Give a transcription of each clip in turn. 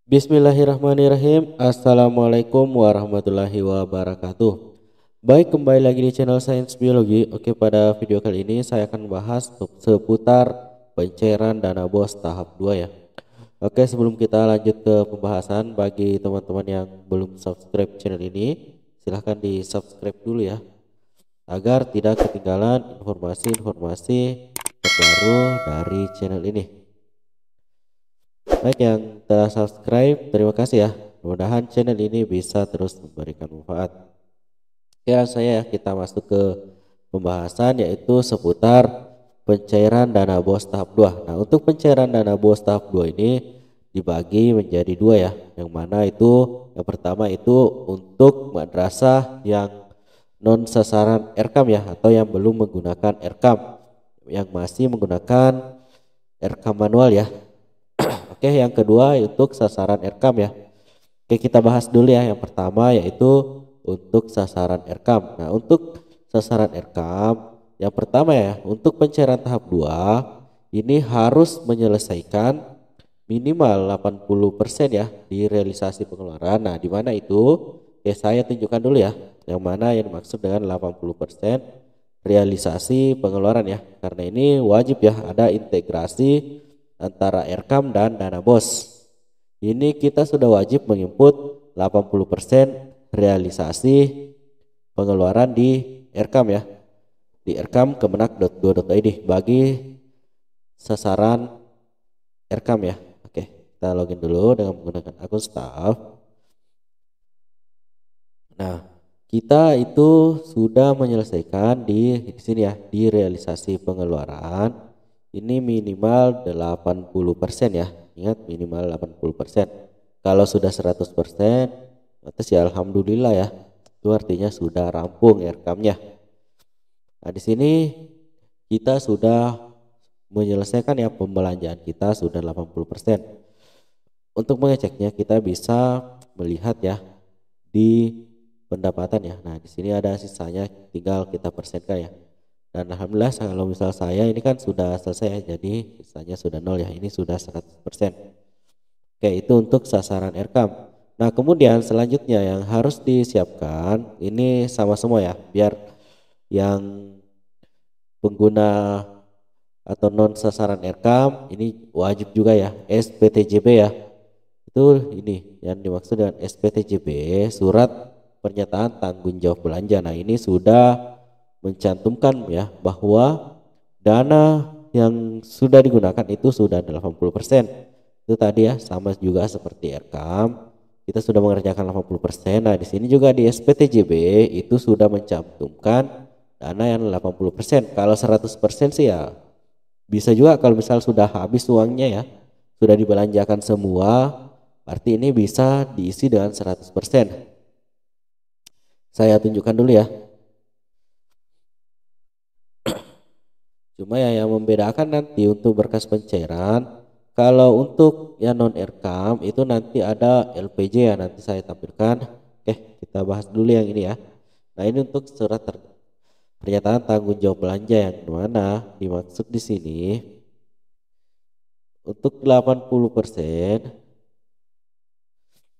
Bismillahirrahmanirrahim. Assalamualaikum warahmatullahi wabarakatuh. Baik, kembali lagi di channel Sains Biologi. Oke, pada video kali ini saya akan membahas seputar pencairan dana BOS tahap 2 ya. Oke, sebelum kita lanjut ke pembahasan, bagi teman-teman yang belum subscribe channel ini, silahkan di subscribe dulu ya, agar tidak ketinggalan informasi-informasi terbaru dari channel ini. Baik, yang telah subscribe, terima kasih ya. Mudah-mudahan channel ini bisa terus memberikan manfaat. Ya, kita masuk ke pembahasan, yaitu seputar pencairan dana BOS tahap 2. Nah, untuk pencairan dana BOS tahap 2 ini dibagi menjadi dua ya. Yang mana itu yang pertama itu untuk madrasah yang non sasaran RKAM ya, atau yang belum menggunakan RKAM, yang masih menggunakan RKAM manual ya. Oke, yang kedua untuk sasaran RKAM ya. Oke, kita bahas dulu ya. Yang pertama yaitu untuk sasaran RKAM. Nah, untuk sasaran RKAM yang pertama ya, untuk pencairan tahap 2 ini harus menyelesaikan minimal 80% ya di realisasi pengeluaran. Nah, di mana itu? Oke, saya tunjukkan dulu ya. Yang mana yang dimaksud dengan 80% realisasi pengeluaran ya. Karena ini wajib ya ada integrasi antara RKAM dan dana BOS. Ini kita sudah wajib menginput 80% realisasi pengeluaran di RKAM ya. Di RKAM kemenak.go.id bagi sasaran RKAM ya. Oke, kita login dulu dengan menggunakan akun staff. Nah, kita itu sudah menyelesaikan di sini ya, di realisasi pengeluaran. Ini minimal 80% ya. Ingat, minimal 80%. Kalau sudah 100%, atas ya alhamdulillah ya. Itu artinya sudah rampung RKAM-nya. Nah, di sini kita sudah menyelesaikan ya, pembelanjaan kita sudah 80%. Untuk mengeceknya kita bisa melihat ya di pendapatan ya. Nah, di sini ada sisanya, tinggal kita persenkan ya. Dan alhamdulillah kalau misal saya ini kan sudah selesai ya, jadi sisanya sudah 0 ya. Ini sudah 100%. Oke, itu untuk sasaran RKAM. Nah, kemudian selanjutnya yang harus disiapkan ini sama semua ya, biar yang pengguna atau non sasaran RKAM ini wajib juga ya SPTJB ya. Itu ini yang dimaksud dengan SPTJB, surat pernyataan tanggung jawab belanja. Nah, ini sudah mencantumkan ya bahwa dana yang sudah digunakan itu sudah 80%. Itu tadi ya, sama juga seperti RKAM. Kita sudah mengerjakan 80%. Nah, di sini juga di SPTJB itu sudah mencantumkan dana yang 80%. Kalau 100% sih ya bisa juga kalau misal sudah habis uangnya ya, sudah dibelanjakan semua, berarti ini bisa diisi dengan 100%. Saya tunjukkan dulu ya. Cuma ya yang membedakan nanti untuk berkas pencairan, kalau untuk yang non RKAM itu nanti ada LPJ ya, nanti saya tampilkan. Oke, kita bahas dulu yang ini ya. Nah, ini untuk surat pernyataan tanggung jawab belanja yang mana dimaksud di sini untuk 80%.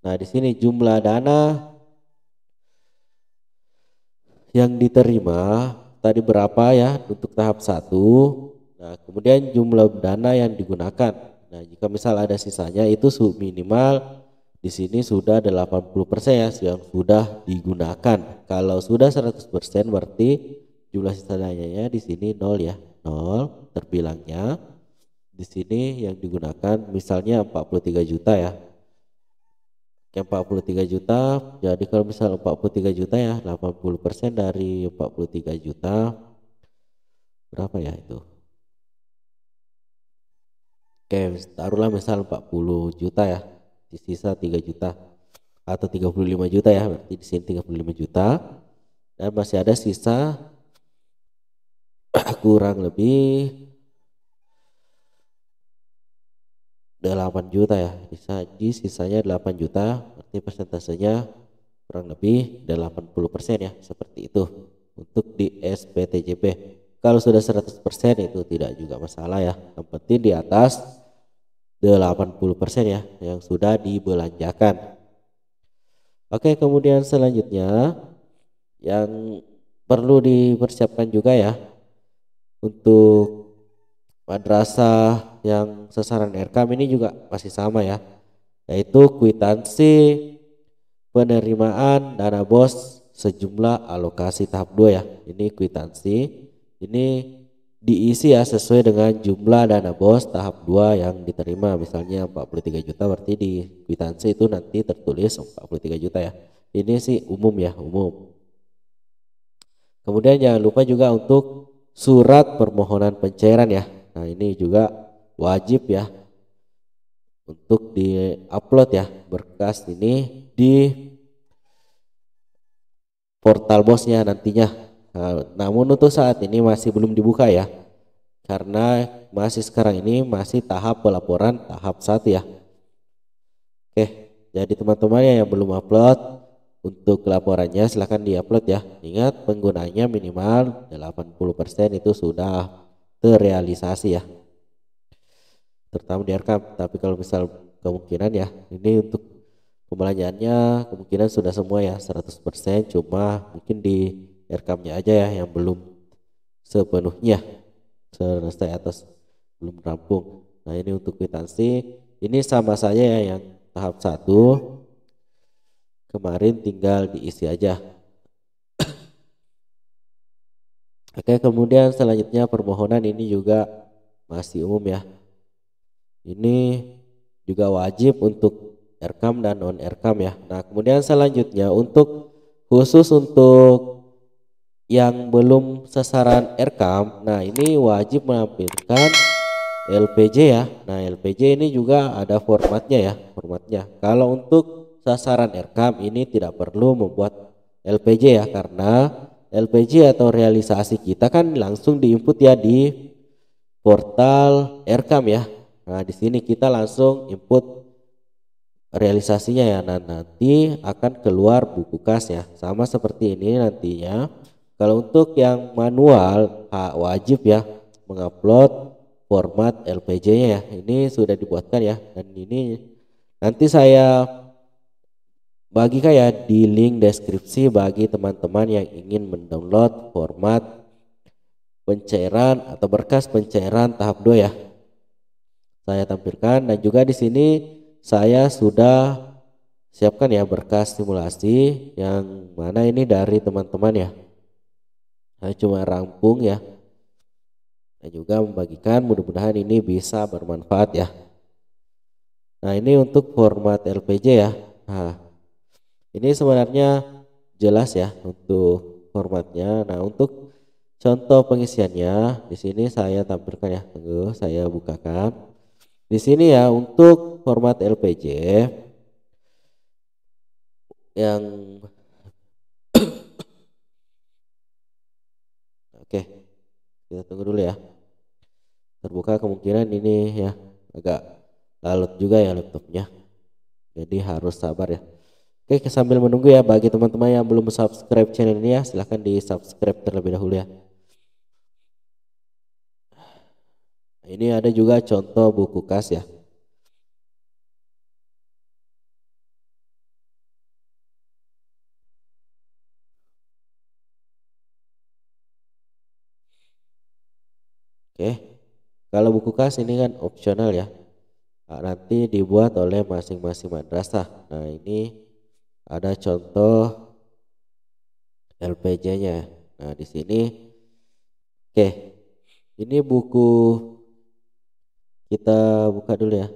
Nah, di sini jumlah dana yang diterima tadi berapa ya untuk tahap 1. Nah, kemudian jumlah dana yang digunakan. Nah, jika misal ada sisanya itu minimal di sini sudah 80% ya yang sudah digunakan. Kalau sudah 100% berarti jumlah sisanya di sini 0 ya. 0 terbilangnya. Di sini yang digunakan misalnya 43 juta ya. Yang 43 juta, jadi kalau misal 43 juta ya 80% dari 43 juta berapa ya itu? Oke, taruhlah misal 40 juta ya, sisa 3 juta atau 35 juta ya, berarti di sini 35 juta dan masih ada sisa kurang lebih 8 juta ya, sisanya 8 juta, berarti persentasenya kurang lebih 80% ya, seperti itu untuk di SPTJP. Kalau sudah 100% itu tidak juga masalah ya, yang penting di atas 80% ya yang sudah dibelanjakan. Oke, kemudian selanjutnya yang perlu dipersiapkan juga ya untuk madrasah yang sasaran RKAM ini juga masih sama ya, yaitu kwitansi penerimaan dana BOS sejumlah alokasi tahap 2 ya. Ini kwitansi ini diisi ya sesuai dengan jumlah dana BOS tahap 2 yang diterima. Misalnya 43 juta, berarti di kwitansi itu nanti tertulis 43 juta ya. Ini sih umum ya, umum. Kemudian jangan lupa juga untuk surat permohonan pencairan ya. Nah, ini juga wajib ya untuk di-upload ya berkas ini di portal BOS-nya nantinya. Nah, namun untuk saat ini masih belum dibuka ya, karena masih sekarang ini masih tahap pelaporan tahap 1 ya. Oke, jadi teman-teman yang belum upload untuk laporannya silahkan diupload ya. Ingat penggunanya minimal 80% itu sudah terrealisasi ya, terutama di RKAM. Tapi kalau misal kemungkinan ya ini untuk pembelanjaannya kemungkinan sudah semua ya 100%, cuma mungkin di RKAM-nya aja ya yang belum sepenuhnya selesai atas belum rampung. Nah, ini untuk kwitansi ini sama saja ya yang tahap 1 kemarin, tinggal diisi aja. Oke, kemudian selanjutnya permohonan ini juga masih umum ya. Ini juga wajib untuk RKAM dan non RKAM ya. Nah, kemudian selanjutnya untuk khusus untuk yang belum sasaran RKAM, nah ini wajib menampilkan LPJ ya. Nah, LPJ ini juga ada formatnya ya, formatnya. Kalau untuk sasaran RKAM ini tidak perlu membuat LPJ ya, karena LPJ atau realisasi kita kan langsung diinput ya di portal RKAM ya. Nah, di sini kita langsung input realisasinya ya. Nah, nanti akan keluar buku kas ya, sama seperti ini nantinya. Kalau untuk yang manual wajib ya mengupload format LPJ-nya ya. Ini sudah dibuatkan ya, dan ini nanti saya bagikan ya di link deskripsi bagi teman-teman yang ingin mendownload format pencairan atau berkas pencairan tahap 2 ya. Saya tampilkan, dan juga di sini saya sudah siapkan ya berkas simulasi yang mana ini dari teman-teman ya. Saya cuma rampung ya, dan juga membagikan, mudah-mudahan ini bisa bermanfaat ya. Nah, ini untuk format LPJ ya. Nah, ini sebenarnya jelas ya untuk formatnya. Nah, untuk contoh pengisiannya di sini saya tampilkan ya. Tunggu, saya bukakan. Di sini ya untuk format LPJ yang oke, kita tunggu dulu ya. Terbuka, kemungkinan ini ya agak lalut juga ya laptopnya, jadi harus sabar ya. Oke, sambil menunggu ya, bagi teman-teman yang belum subscribe channel ini ya silahkan di subscribe terlebih dahulu ya. Nah, ini ada juga contoh buku kas ya. Oke, kalau buku kas ini kan opsional ya. Nah, nanti dibuat oleh masing-masing madrasah. Nah, ini ada contoh LPJ-nya. Nah, di sini oke. Ini buku, kita buka dulu ya.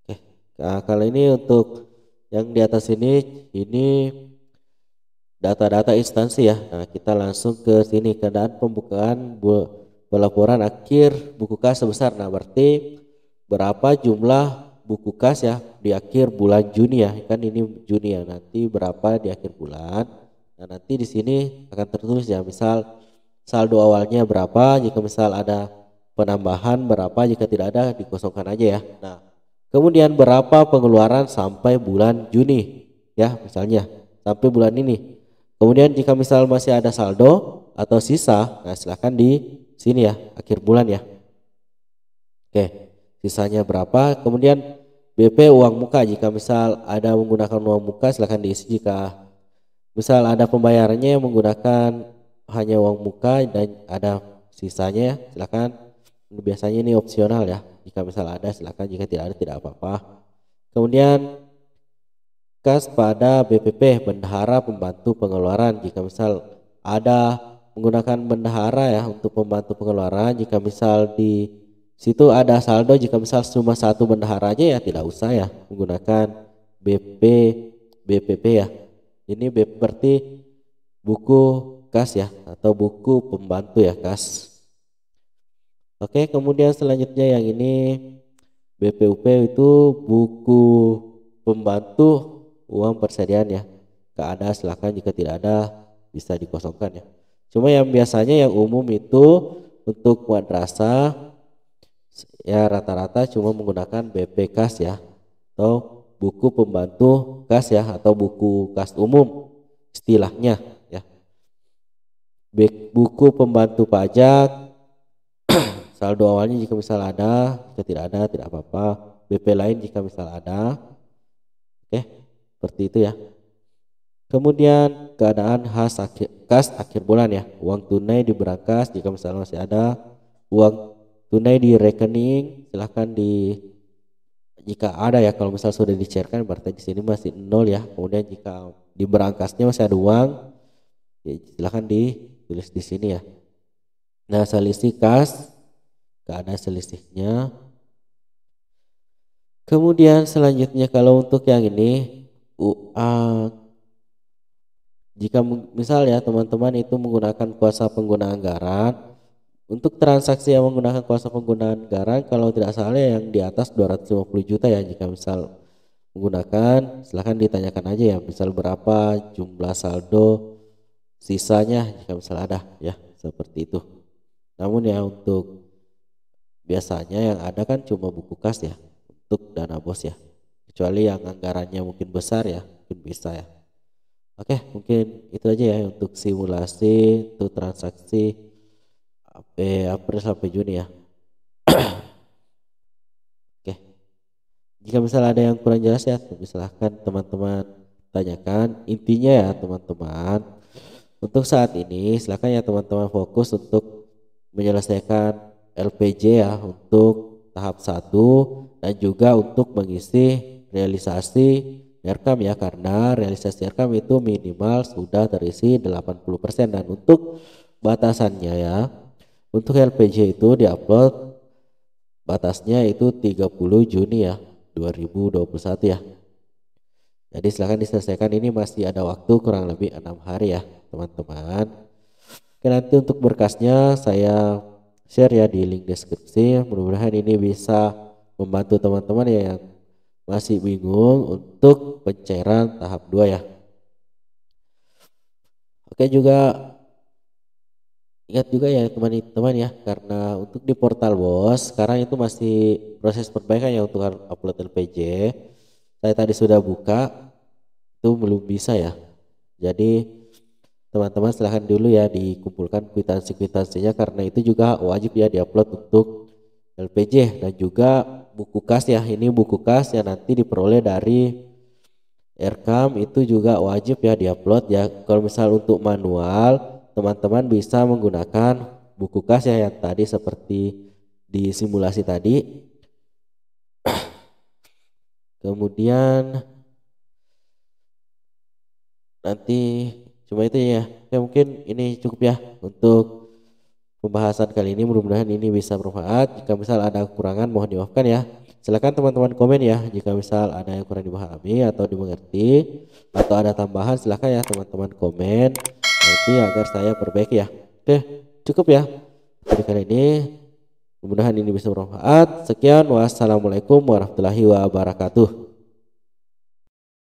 Oke. Nah, kalau ini untuk yang di atas ini data-data instansi ya. Nah, kita langsung ke sini, keadaan pembukaan pelaporan akhir buku kas sebesar. Nah, berarti berapa jumlah buku kas ya di akhir bulan Juni ya. Kan ini Juni ya. Nanti berapa di akhir bulan. Nah, nanti di sini akan tertulis ya, misal saldo awalnya berapa, jika misal ada penambahan berapa, jika tidak ada dikosongkan aja ya. Nah, kemudian berapa pengeluaran sampai bulan Juni ya, misalnya sampai bulan ini. Kemudian jika misal masih ada saldo atau sisa, nah silahkan di sini ya, akhir bulan ya. Oke, sisanya berapa? Kemudian BP uang muka, jika misal ada menggunakan uang muka silahkan diisi, jika misal ada pembayarannya yang menggunakan hanya uang muka dan ada sisanya silahkan, biasanya ini opsional ya, jika misal ada silahkan, jika tidak ada tidak apa-apa. Kemudian kas pada BPP, bendahara pembantu pengeluaran, jika misal ada menggunakan bendahara ya untuk pembantu pengeluaran, jika misal di situ ada saldo, jika misal cuma satu bendahara aja ya tidak usah ya menggunakan BP BPP ya. Ini BP berarti buku kas ya, atau buku pembantu ya kas. Oke, kemudian selanjutnya yang ini BPUP itu buku pembantu uang persediaan ya. Jika ada silakan, jika tidak ada bisa dikosongkan ya. Cuma yang biasanya yang umum itu untuk madrasah ya rata-rata cuma menggunakan BP kas ya, atau buku pembantu kas ya, atau buku kas umum istilahnya ya. Buku pembantu pajak saldo awalnya jika misal ada, jika tidak ada tidak apa-apa. BP lain jika misal ada. Oke, seperti itu ya. Kemudian keadaan kas akhir bulan ya. Uang tunai di berangkas jika misalnya masih ada. Uang tunai di rekening silahkan jika ada ya, kalau misal sudah dicairkan berarti di sini masih nol ya. Kemudian jika di berangkasnya masih ada uang ya silahkan ditulis di sini ya. Nah, selisih kas gak ada selisihnya. Kemudian selanjutnya kalau untuk yang ini jika misal ya teman-teman itu menggunakan kuasa pengguna anggaran, untuk transaksi yang menggunakan kuasa pengguna anggaran kalau tidak salah yang di atas 250 juta ya, jika misal menggunakan silahkan ditanyakan aja ya, misal berapa jumlah saldo sisanya jika misal ada ya, seperti itu. Namun ya untuk biasanya yang ada kan cuma buku kas ya untuk dana bos ya, kecuali yang anggarannya mungkin besar ya mungkin bisa ya. Oke, mungkin itu aja ya untuk simulasi untuk transaksi April sampai Juni ya. Oke, jika misalnya ada yang kurang jelas ya silahkan teman-teman tanyakan. Intinya ya teman-teman, untuk saat ini silahkan ya teman-teman fokus untuk menyelesaikan LPJ ya untuk tahap 1 dan juga untuk mengisi realisasi RKAM ya, karena realisasi RKAM itu minimal sudah terisi 80%. Dan untuk batasannya ya, untuk LPJ itu diupload batasnya itu 30 Juni ya 2021 ya. Jadi silahkan diselesaikan, ini masih ada waktu kurang lebih 6 hari ya teman-teman. Oke, nanti untuk berkasnya saya share ya di link deskripsi. Mudah-mudahan ini bisa membantu teman-teman ya yang masih bingung untuk pencairan tahap 2 ya. Oke, juga ingat juga ya teman-teman ya, karena untuk di portal BOS sekarang itu masih proses perbaikan ya untuk upload LPJ. Saya tadi sudah buka, itu belum bisa ya. Jadi teman-teman silahkan dulu ya dikumpulkan kwitansi-kwitansinya, karena itu juga wajib ya diupload untuk LPJ. Dan juga buku kas ya, ini buku kas yang nanti diperoleh dari RKAM itu juga wajib ya diupload ya. Kalau misal untuk manual teman-teman bisa menggunakan buku kas ya yang tadi seperti di simulasi tadi. Kemudian nanti cuma itu ya. Ya mungkin ini cukup ya untuk pembahasan kali ini. Mudah-mudahan ini bisa bermanfaat. Jika misal ada kekurangan mohon dimaafkan ya. Silakan teman-teman komen ya jika misal ada yang kurang dipahami atau dimengerti atau ada tambahan, silakan ya teman-teman komen nanti agar saya perbaiki ya. Oke, cukup ya untuk kali ini. Mudah-mudahan ini bisa bermanfaat. Sekian, wassalamualaikum warahmatullahi wabarakatuh.